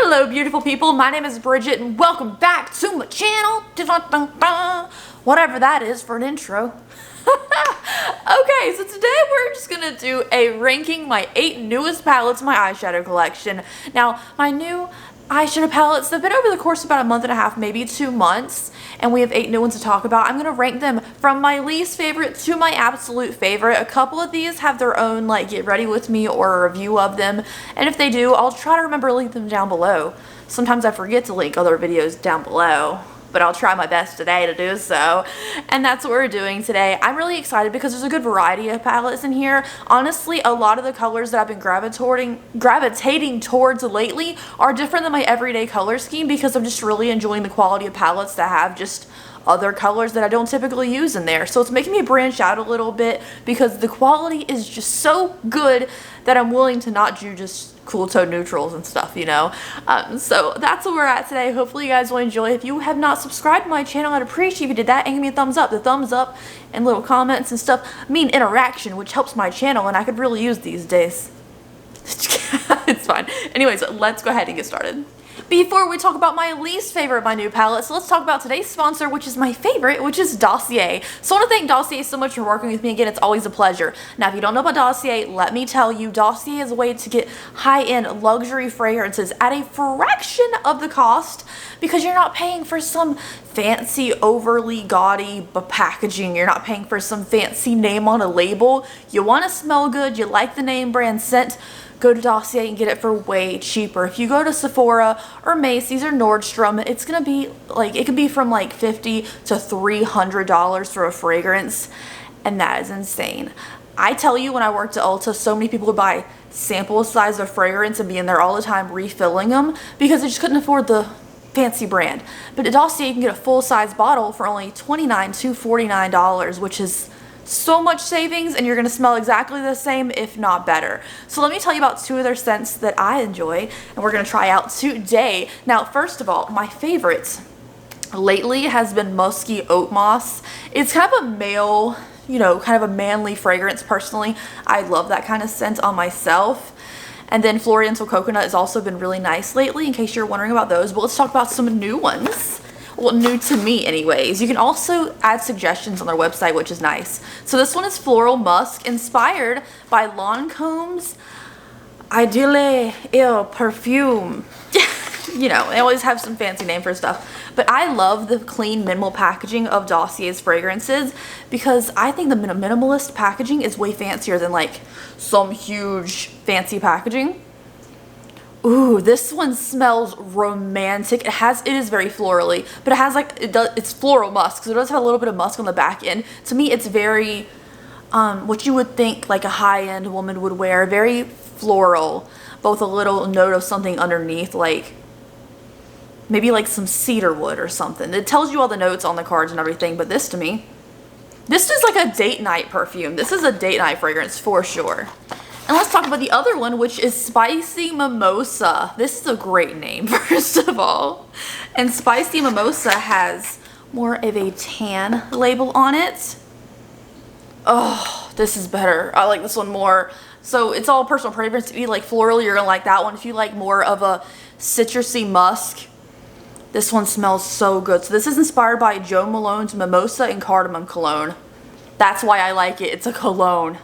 Hello beautiful people, my name is Bridget and welcome back to my channel. Whatever that is for an intro. Okay, so today we're just gonna do a ranking my 8 newest palettes in my eyeshadow collection. Now, my new eyeshadow palettes, they've been over the course of about a month and a half, maybe 2 months, and we have 8 new ones to talk about. I'm gonna rank them from my least favorite to my absolute favorite. A couple of these have their own like get ready with me or a review of them, and if they do, I'll try to remember to link them down below. Sometimes I forget to link other videos down below, but I'll try my best today to do so. And that's what we're doing today. I'm really excited because there's a good variety of palettes in here. Honestly, a lot of the colors that I've been gravitating towards lately are different than my everyday color scheme because I'm just really enjoying the quality of palettes that have just other colors that I don't typically use in there. So it's making me branch out a little bit because the quality is just so good that I'm willing to not do just cool tone neutrals and stuff, you know. So that's where we're at today. Hopefully you guys will enjoy. If you have not subscribed to my channel, I'd appreciate if you did that and give me a thumbs up. The thumbs up and little comments and stuff mean interaction, which helps my channel, and I could really use these days. It's fine. Anyways, let's go ahead and get started. Before we talk about my least favorite of my new palettes, let's talk about today's sponsor, which is my favorite, which is Dossier. So I want to thank Dossier so much for working with me. Again, it's always a pleasure. Now, if you don't know about Dossier, let me tell you, Dossier is a way to get high-end luxury fragrances at a fraction of the cost because you're not paying for some fancy, overly gaudy packaging. You're not paying for some fancy name on a label. You want to smell good. You like the name brand scent. Go to Dossier and get it for way cheaper. If you go to Sephora or Macy's or Nordstrom, it's gonna be like, it could be from like $50 to $300 for a fragrance, and that is insane. I tell you, when I worked at Ulta, so many people would buy sample size of fragrance and be in there all the time refilling them because they just couldn't afford the fancy brand. But at Dossier, you can get a full-size bottle for only $29 to $49, which is so much savings, and you're going to smell exactly the same, if not better. So let me tell you about 2 of their scents that I enjoy and we're going to try out today. Now, first of all, my favorite lately has been Musky Oat Moss. It's kind of a male, you know, kind of a manly fragrance personally. I love that kind of scent on myself. And then Floriental Coconut has also been really nice lately, in case you're wondering about those. But let's talk about some new ones. Well, new to me anyways. You can also add suggestions on their website, which is nice. So this one is Floral Musk, inspired by Lancome's Ideale Eau Perfume. You know, they always have some fancy name for stuff. But I love the clean, minimal packaging of Dossier's fragrances because I think the minimalist packaging is way fancier than like some huge fancy packaging. Ooh, this one smells romantic. It is very florally, but it has like, it's floral musk, so it does have a little bit of musk on the back end. To me, it's very, what you would think like a high-end woman would wear, very floral, but with a little note of something underneath, like maybe like some cedar wood or something. It tells you all the notes on the cards and everything, but this to me, this is like a date night perfume. This is a date night fragrance for sure. And let's talk about the other one, which is Spicy Mimosa. This is a great name, first of all. And Spicy Mimosa has more of a tan label on it. Oh, this is better. I like this one more. So it's all personal preference. If you like floral, you're gonna like that one. If you like more of a citrusy musk, this one smells so good. So this is inspired by Jo Malone's Mimosa and Cardamom Cologne. That's why I like it. It's a cologne.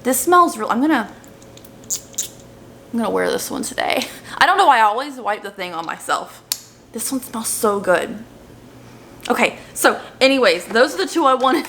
This smells real. I'm gonna wear this one today. I don't know why I always wipe the thing on myself. This one smells so good. Okay, so anyways, those are the 2 I wanted.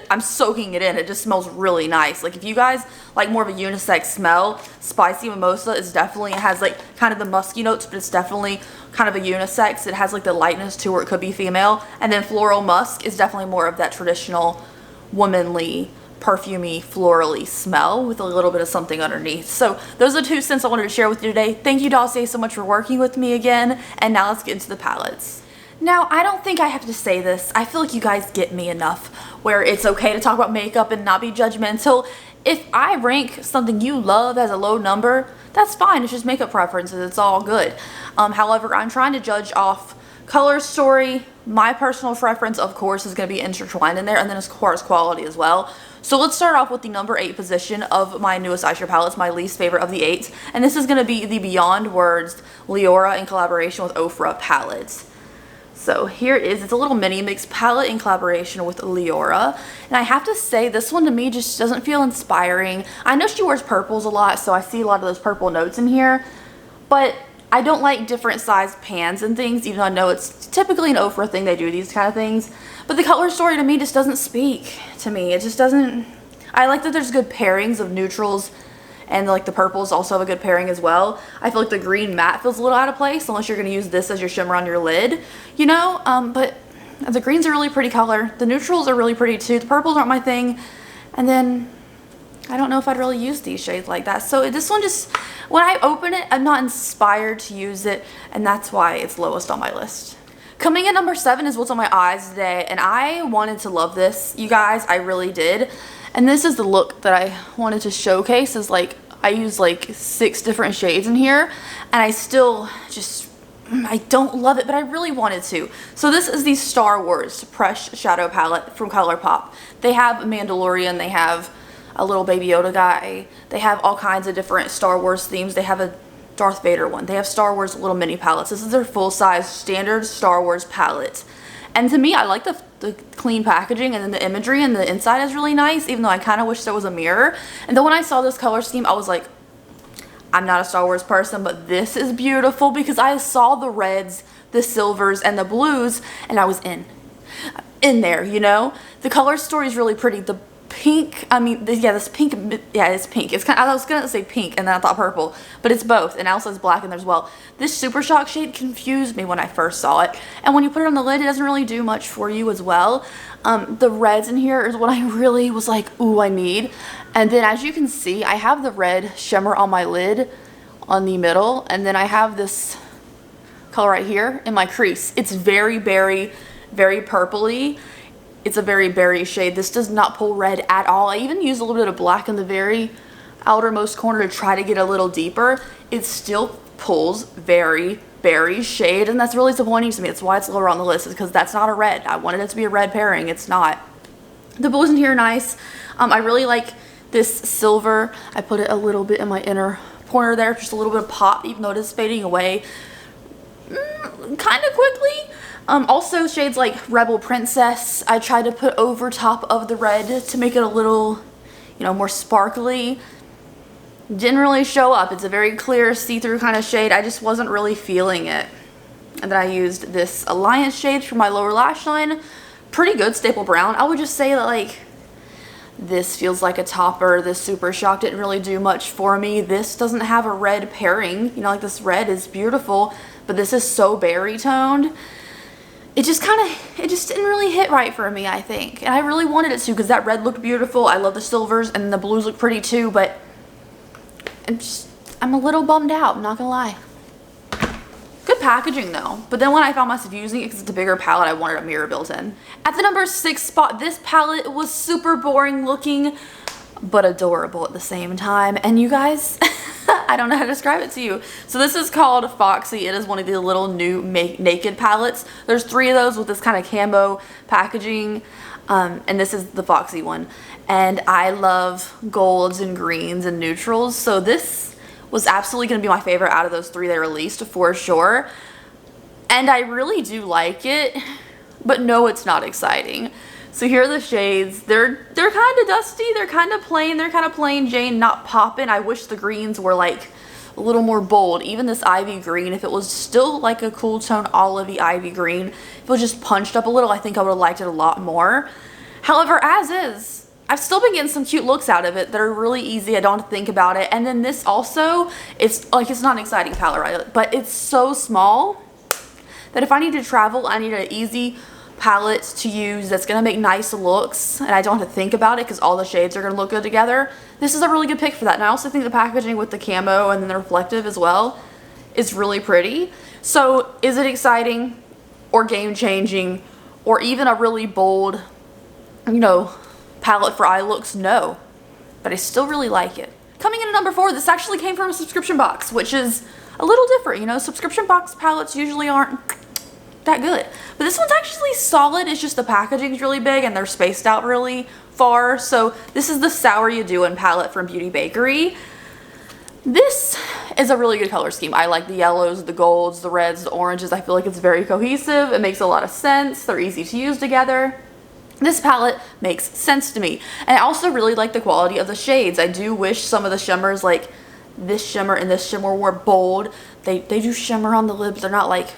I'm soaking it in. It just smells really nice. Like if you guys like more of a unisex smell, Spicy Mimosa is definitely, it has like kind of the musky notes, but it's definitely kind of a unisex. It has like the lightness to where it could be female. And then Floral Musk is definitely more of that traditional womanly, perfumey, florally smell with a little bit of something underneath. So those are 2 scents I wanted to share with you today. Thank you, Dossier, so much for working with me again. And now let's get into the palettes. Now, I don't think I have to say this. I feel like you guys get me enough where it's okay to talk about makeup and not be judgmental. If I rank something you love as a low number, that's fine. It's just makeup preferences. It's all good. However, I'm trying to judge off color story. My personal preference, of course, is going to be intertwined in there, and then as far as quality as well. So let's start off with the number 8 position of my newest eyeshadow palette. It's my least favorite of the 8. And this is going to be the Beyond Words Leora in collaboration with Ofra palette. So here it is. It's a little mini mix palette in collaboration with Leora. And I have to say, this one to me just doesn't feel inspiring. I know she wears purples a lot, so I see a lot of those purple notes in here. But I don't like different size pans and things, even though I know it's typically an Ofra thing. They do these kind of things. But the color story to me just doesn't speak to me. It just doesn't. I like that there's good pairings of neutrals, and like the purples also have a good pairing as well. I feel like the green matte feels a little out of place unless you're going to use this as your shimmer on your lid, you know? But the greens are really pretty color. The neutrals are really pretty too. The purples aren't my thing. And then I don't know if I'd really use these shades like that. So this one just, when I open it, I'm not inspired to use it, and that's why it's lowest on my list. Coming in number 7 is what's on my eyes today, and I wanted to love this, you guys. I really did. And this is the look that I wanted to showcase. Is like, I used like 6 different shades in here, and I still just, I don't love it, but I really wanted to. So this is the Star Wars Press Shadow Palette from Colourpop. They have Mandalorian, they have a little Baby Yoda guy, they have all kinds of different Star Wars themes. They have a Darth Vader one. They have Star Wars little mini palettes. This is their full-size standard Star Wars palette. And to me, I like the clean packaging, and then the imagery and the inside is really nice, even though I kind of wish there was a mirror. And then when I saw this color scheme, I was like, I'm not a Star Wars person, but this is beautiful, because I saw the reds, the silvers, and the blues, and I was in there, you know? The color story is really pretty. The pink, I mean, this pink, yeah, it's pink. It's kind of, I was gonna say pink, and then I thought purple, but it's both, and also it's black in there as well. This Super Shock shade confused me when I first saw it, and when you put it on the lid, it doesn't really do much for you as well. The reds in here is what I really was like, ooh, I need. And then as you can see, I have the red shimmer on my lid on the middle, and then I have this color right here in my crease. It's very berry, very purpley. It's a very berry shade. This does not pull red at all. I even used a little bit of black in the very outermost corner to try to get a little deeper. It still pulls very berry shade, and that's really disappointing to me. That's why it's lower on the list, is because that's not a red. I wanted it to be a red pairing. It's not. The blues in here are nice. I really like this silver. I put it a little bit in my inner corner there, just a little bit of pop, even though it is fading away kind of quickly. Also shades like Rebel Princess, I tried to put over top of the red to make it a little, you know, more sparkly. Didn't really show up. It's a very clear see-through kind of shade. I just wasn't really feeling it. And then I used this Alliance shade for my lower lash line. Pretty good staple brown. I would just say that, like, this feels like a topper. This Super Shock didn't really do much for me. This doesn't have a red pairing. You know, like, this red is beautiful, but this is so berry toned. It just didn't really hit right for me, I think. And I really wanted it to, because that red looked beautiful. I love the silvers, and the blues look pretty too, but I'm a little bummed out, I'm not gonna lie. Good packaging though. But then when I found myself using it, because it's a bigger palette, I wanted a mirror built in. At the number 6 spot, this palette was super boring looking, but adorable at the same time. And you guys, I don't know how to describe it to you. So this is called Foxy. It is one of the little new naked palettes. There's 3 of those with this kind of camo packaging. And this is the Foxy one. And I love golds and greens and neutrals. So this was absolutely going to be my favorite out of those 3 they released for sure. And I really do like it, but no, it's not exciting. So here are the shades. They're kind of dusty. They're kind of plain. They're kind of plain Jane, not poppin'. I wish the greens were like a little more bold. Even this ivy green, if it was still like a cool tone olivey ivy green, if it was just punched up a little, I think I would have liked it a lot more. However, as is, I've still been getting some cute looks out of it that are really easy. I don't have to think about it. And then this also, it's like, it's not an exciting palette, right? But it's so small that if I need to travel, I need an easy palette to use that's gonna make nice looks, and I don't have to think about it because all the shades are gonna look good together. This is a really good pick for that. And I also think the packaging with the camo and then the reflective as well is really pretty. So is it exciting or game changing or even a really bold, you know, palette for eye looks? No, but I still really like it. Coming in at number 4, this actually came from a subscription box, which is a little different. You know, subscription box palettes usually aren't that good, but this one's actually solid. It's just the packaging's really big and they're spaced out really far. So this is the Sour You Doin' palette from Beauty Bakery. This is a really good color scheme. I like the yellows, the golds, the reds, the oranges. I feel like it's very cohesive. It makes a lot of sense. They're easy to use together. This palette makes sense to me. And I also really like the quality of the shades. I do wish some of the shimmers, like this shimmer and this shimmer, were bold. They do shimmer on the lips. They're not like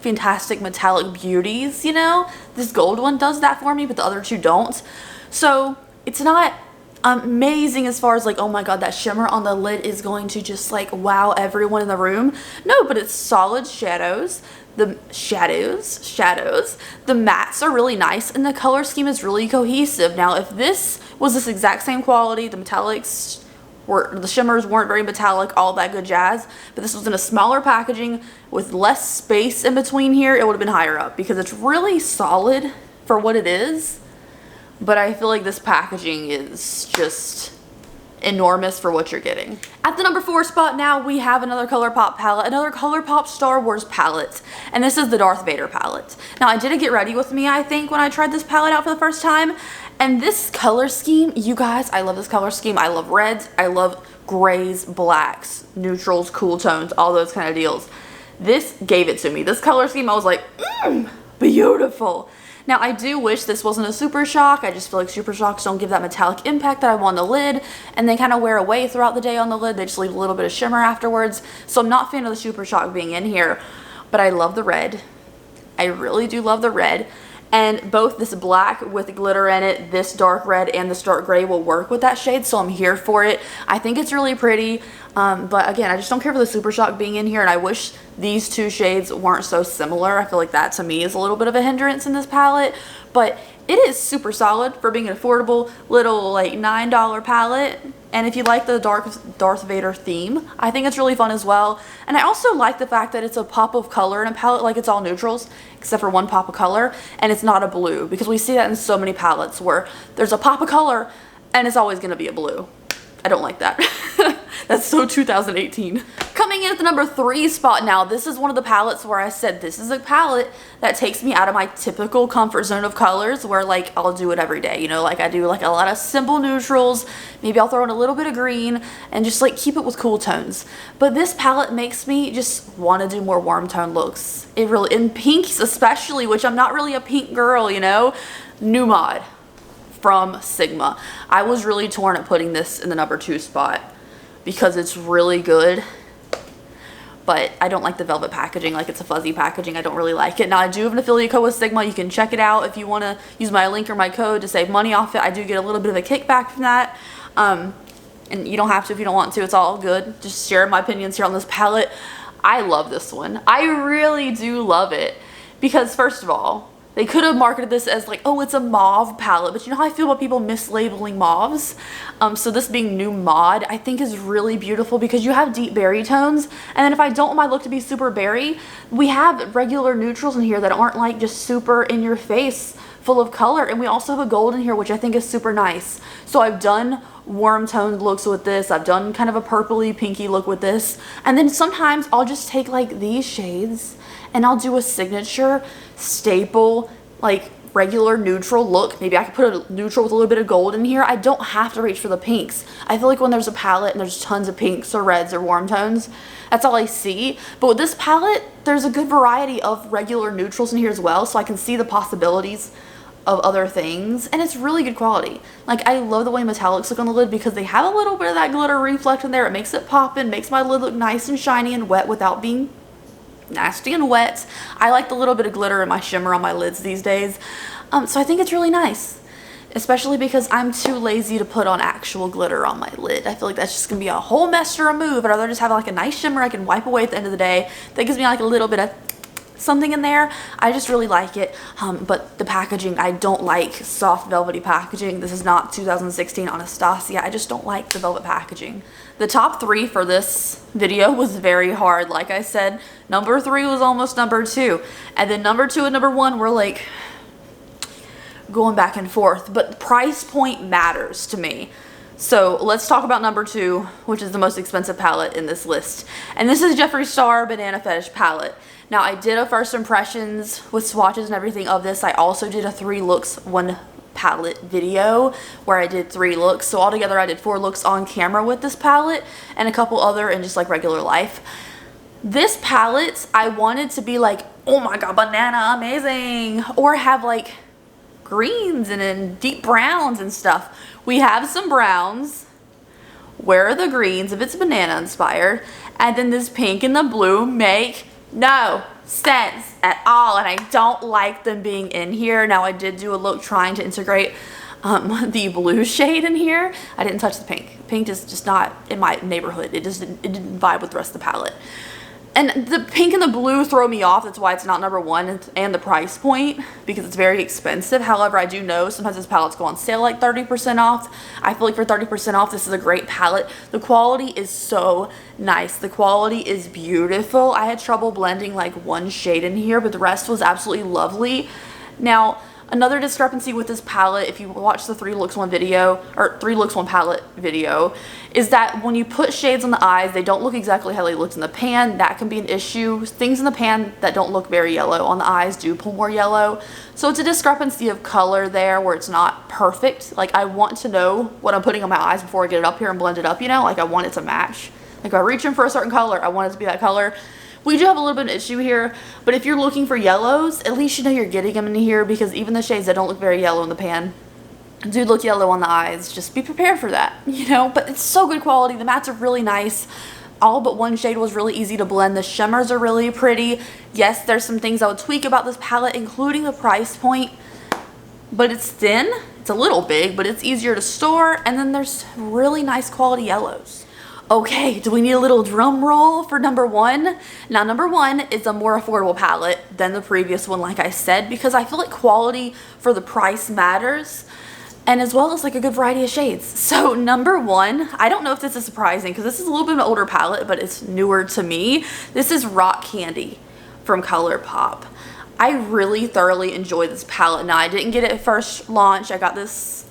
fantastic metallic beauties, you know? This gold one does that for me, but the other two don't. So it's not amazing as far as like, oh my god, that shimmer on the lid is going to just like wow everyone in the room. No, but it's solid shadows. The shadows, the mattes are really nice, and the color scheme is really cohesive. Now, if this was this exact same quality, the metallics the shimmers weren't very metallic, all that good jazz, but this was in a smaller packaging with less space in between here, it would have been higher up, because it's really solid for what it is. But I feel like this packaging is just enormous for what you're getting. At the number 4 spot now, we have another Colourpop palette, another Colourpop Star Wars palette, and this is the Darth Vader palette. Now, I did a Get Ready With Me, I think, when I tried this palette out for the first time, and this color scheme, you guys, I love this color scheme. I love reds, I love grays, blacks, neutrals, cool tones, all those kind of deals. This gave it to me. This color scheme, I was like, beautiful. Now, I do wish this wasn't a Super Shock. I just feel like Super Shocks don't give that metallic impact that I want on the lid, and they kind of wear away throughout the day on the lid. They just leave a little bit of shimmer afterwards. So I'm not a fan of the Super Shock being in here, but I love the red. I really do love the red. And both this black with glitter in it, this dark red, and this dark gray will work with that shade, so I'm here for it. I think it's really pretty, but again, I just don't care for the Super Shock being in here, and I wish these two shades weren't so similar. I feel like that to me is a little bit of a hindrance in this palette, but it is super solid for being an affordable little like $9 palette. And if you like the Darth Vader theme, I think it's really fun as well. And I also like the fact that it's a pop of color in a palette, like it's all neutrals except for one pop of color, and it's not a blue, because we see that in so many palettes where there's a pop of color and it's always going to be a blue. I don't like that. That's so 2018. Coming in at the number 3 spot now, this is one of the palettes where I said this is a palette that takes me out of my typical comfort zone of colors, where like I'll do it every day, you know, like I do like a lot of simple neutrals, maybe I'll throw in a little bit of green and just like keep it with cool tones. But this palette makes me just want to do more warm tone looks. It really, in pinks especially, which I'm not really a pink girl, you know. New Mod from Sigma. I was really torn at putting this in the number 2 spot because it's really good, but I don't like the velvet packaging. Like, it's a fuzzy packaging. I don't really like it. Now, I do have an affiliate code with Sigma. You can check it out if you want to use my link or my code to save money off it. I do get a little bit of a kickback from that, and you don't have to if you don't want to. It's all good. Just share my opinions here on this palette. I love this one. I really do love it because, first of all, they could have marketed this as like, oh, it's a mauve palette, but you know how I feel about people mislabeling mauves? So this being New Mod, I think is really beautiful because you have deep berry tones, and then if I don't want my look to be super berry, we have regular neutrals in here that aren't like just super in your face full of color, and we also have a gold in here, which I think is super nice. So I've done warm toned looks with this, I've done kind of a purpley pinky look with this, and then sometimes I'll just take like these shades and I'll do a signature staple like regular neutral look. Maybe I could put a neutral with a little bit of gold in here. I don't have to reach for the pinks. I feel like when there's a palette and there's tons of pinks or reds or warm tones, that's all I see. But with this palette, there's a good variety of regular neutrals in here as well, so I can see the possibilities of other things, and it's really good quality. Like, I love the way metallics look on the lid because they have a little bit of that glitter reflect in there. It makes it pop and makes my lid look nice and shiny and wet without being nasty and wet. I like the little bit of glitter in my shimmer on my lids these days, so I think it's really nice, especially because I'm too lazy to put on actual glitter on my lid. I feel like that's just gonna be a whole mess to remove. I'd rather just have like a nice shimmer I can wipe away at the end of the day that gives me like a little bit of something in there. I just really like it, but the packaging, I don't like soft velvety packaging. This is not 2016 Anastasia. I just don't like the velvet packaging. The top 3 for this video was very hard. Like I said, number 3 was almost number 2, and then number 2 and number 1 were like going back and forth, but price point matters to me. So let's talk about number 2, which is the most expensive palette in this list, and this is Jeffree Star Banana Fetish palette. Now, I did a first impressions with swatches and everything of this. I also did a 3 looks one palette video where I did 3 looks. So altogether I did 4 looks on camera with this palette and a couple other in just like regular life. This palette, I wanted to be like, oh my god, banana, amazing, or have like greens and deep browns and stuff. We have some browns. Where are the greens if it's banana inspired? And then this pink and the blue make no sense at all, and I don't like them being in here. Now I did do a look trying to integrate the blue shade in here. I didn't touch the pink. Pink is just not in my neighborhood. It didn't vibe with the rest of the palette. And the pink and the blue throw me off. That's why it's not number 1, and the price point, because it's very expensive. However, I do know sometimes this palettes go on sale like 30% off. I feel like for 30% off, this is a great palette. The quality is so nice. The quality is beautiful. I had trouble blending like 1 shade in here, but the rest was absolutely lovely. Now, another discrepancy with this palette, if you watch the 3 looks 1 video, or 3 looks 1 palette video, is that when you put shades on the eyes, they don't look exactly how they looked in the pan. That can be an issue. Things in the pan that don't look very yellow on the eyes do pull more yellow. So it's a discrepancy of color there where it's not perfect. Like, I want to know what I'm putting on my eyes before I get it up here and blend it up, you know? Like, I want it to match. Like, if I reach in for a certain color, I want it to be that color. We do have a little bit of an issue here, but if you're looking for yellows, at least you know you're getting them in here, because even the shades that don't look very yellow in the pan do look yellow on the eyes. Just be prepared for that, you know? But it's so good quality. The mattes are really nice. All but 1 shade was really easy to blend. The shimmers are really pretty. Yes, there's some things I would tweak about this palette, including the price point, but it's thin. It's a little big, but it's easier to store, and then there's really nice quality yellows. Okay, do we need a little drum roll for number 1? Now, number 1 is a more affordable palette than the previous one, like I said, because I feel like quality for the price matters, and as well as like a good variety of shades. So number 1, I don't know if this is surprising because this is a little bit of an older palette, but it's newer to me. This is Rock Candy from Colourpop. I really thoroughly enjoy this palette. Now, I didn't get it at first launch. I got this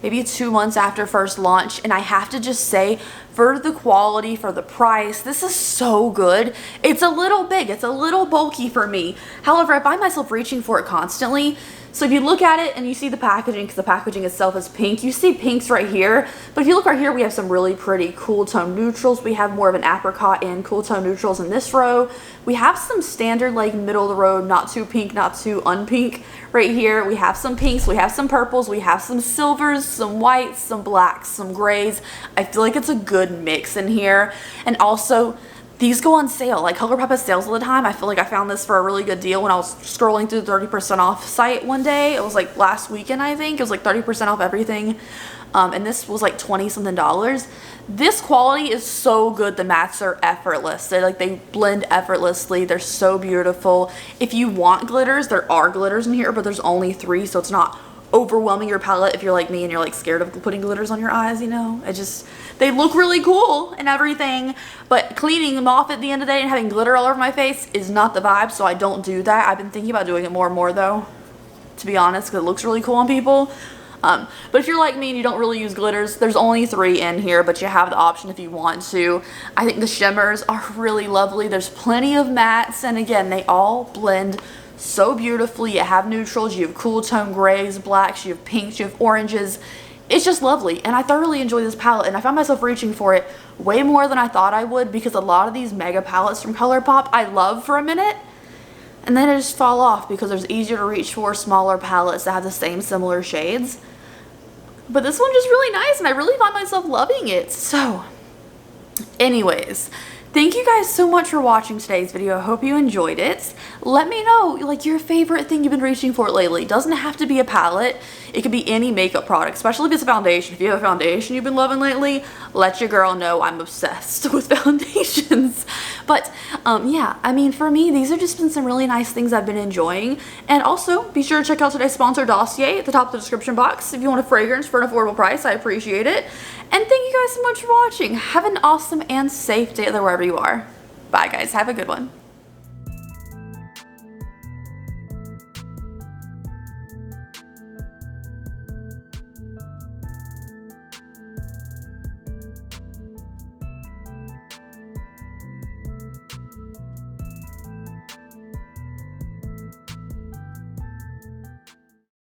maybe 2 months after first launch, and I have to just say, for the quality, for the price, this is so good. It's a little big, it's a little bulky for me. However, I find myself reaching for it constantly. So if you look at it and you see the packaging, because the packaging itself is pink, you see pinks right here. But if you look right here, we have some really pretty cool tone neutrals. We have more of an apricot and cool tone neutrals in this row. We have some standard like middle of the road, not too pink, not too unpink right here. We have some pinks, we have some purples, we have some silvers, some whites, some blacks, some grays. I feel like it's a good mix in here. And also, these go on sale. Like, Colourpop has sales all the time. I feel like I found this for a really good deal when I was scrolling through the 30% off site one day. It was like last weekend, I think. It was like 30% off everything. And this was like 20 something dollars. This quality is so good. The mattes are effortless. They blend effortlessly. They're so beautiful. If you want glitters, there are glitters in here, but there's only 3, so it's not overwhelming your palette if you're like me and you're like scared of putting glitters on your eyes, you know. They look really cool and everything, but cleaning them off at the end of the day and having glitter all over my face is not the vibe, so I don't do that. I've been thinking about doing it more and more though, to be honest, because it looks really cool on people. But if you're like me and you don't really use glitters, there's only 3 in here, but you have the option if you want to. I think the shimmers are really lovely. There's plenty of mattes, and again, they all blend so beautifully. You have neutrals, you have cool tone grays, blacks, you have pinks, you have oranges. It's just lovely, and I thoroughly enjoy this palette, and I found myself reaching for it way more than I thought I would, because a lot of these mega palettes from Colourpop I love for a minute, and then I just fall off because there's easier to reach for smaller palettes that have the same similar shades. But this one just really nice, and I really find myself loving it. So anyways, thank you guys so much for watching today's video. I hope you enjoyed it. Let me know like your favorite thing you've been reaching for lately. It doesn't have to be a palette. It could be any makeup product, especially if it's a foundation. If you have a foundation you've been loving lately, let your girl know I'm obsessed with foundations. But yeah, I mean, for me, these have just been some really nice things I've been enjoying. And also, be sure to check out today's sponsor dossier at the top of the description box. If you want a fragrance for an affordable price, I appreciate it. And thank you guys so much for watching. Have an awesome and safe day wherever you are. Bye guys, have a good one.